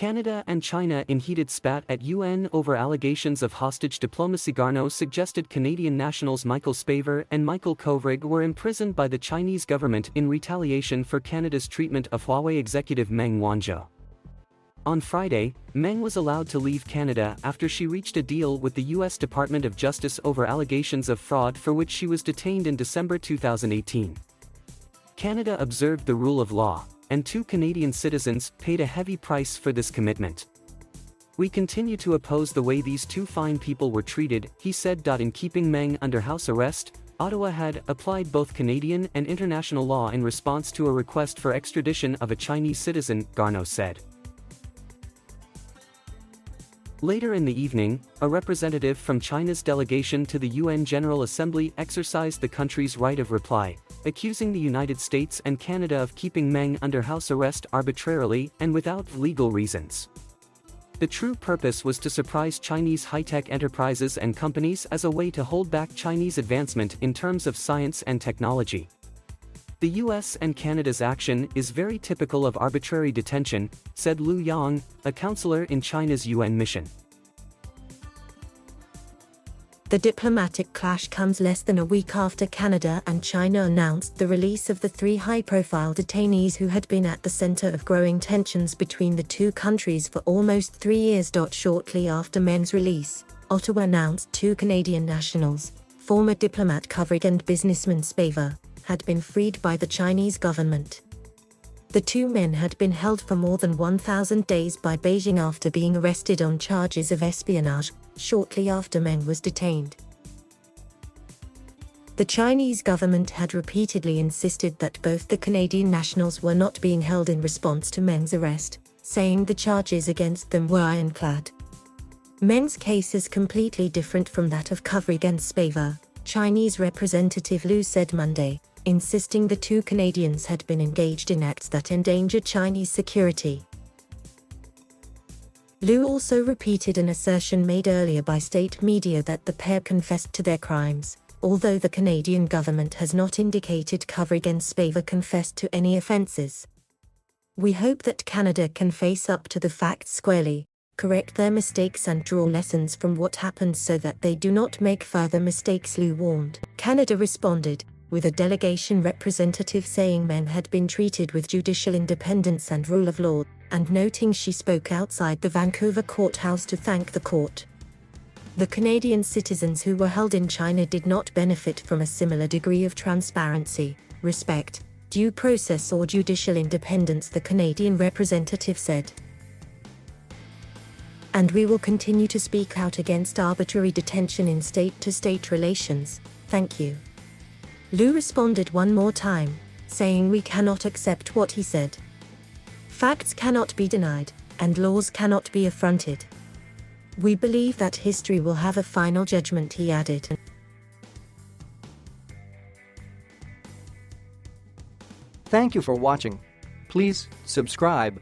Canada and China in heated spat at UN over allegations of hostage diplomacy. Garneau suggested Canadian nationals Michael Spavor and Michael Kovrig were imprisoned by the Chinese government in retaliation for Canada's treatment of Huawei executive Meng Wanzhou. On Friday, Meng was allowed to leave Canada after she reached a deal with the U.S. Department of Justice over allegations of fraud for which she was detained in December 2018. Canada observed the rule of law, and 2 Canadian citizens paid a heavy price for this commitment. "We continue to oppose the way these 2 fine people were treated," he said. In keeping Meng under house arrest, Ottawa had applied both Canadian and international law in response to a request for extradition of a Chinese citizen, Garneau said. Later in the evening, a representative from China's delegation to the UN General Assembly exercised the country's right of reply, accusing the United States and Canada of keeping Meng under house arrest arbitrarily and without legal reasons. The true purpose was to surprise Chinese high-tech enterprises and companies as a way to hold back Chinese advancement in terms of science and technology. "The US and Canada's action is very typical of arbitrary detention," said Lu Yang, a counselor in China's UN mission. The diplomatic clash comes less than a week after Canada and China announced the release of the 3 high-profile detainees who had been at the center of growing tensions between the 2 countries for almost 3 years. Shortly after Meng's release, Ottawa announced 2 Canadian nationals, former diplomat Kovrig and businessman Spavor, had been freed by the Chinese government. The 2 men had been held for more than 1,000 days by Beijing after being arrested on charges of espionage, shortly after Meng was detained. The Chinese government had repeatedly insisted that both the Canadian nationals were not being held in response to Meng's arrest, saying the charges against them were ironclad. Meng's case is completely different from that of Kovrig and Spavor, Chinese Representative Lu said Monday, insisting the 2 Canadians had been engaged in acts that endanger Chinese security. Lu also repeated an assertion made earlier by state media that the pair confessed to their crimes, although the Canadian government has not indicated Kovrig and Spavor confessed to any offences. "We hope that Canada can face up to the facts squarely, correct their mistakes and draw lessons from what happened so that they do not make further mistakes," Lu warned. Canada responded, with a delegation representative saying Meng had been treated with judicial independence and rule of law, and noting she spoke outside the Vancouver courthouse to thank the court. The Canadian citizens who were held in China did not benefit from a similar degree of transparency, respect, due process or judicial independence, the Canadian representative said. "And we will continue to speak out against arbitrary detention in state-to-state relations, thank you." Lu responded one more time, saying we cannot accept what he said. "Facts cannot be denied, and laws cannot be affronted. We believe that history will have a final judgment," he added. Thank you for watching. Please subscribe.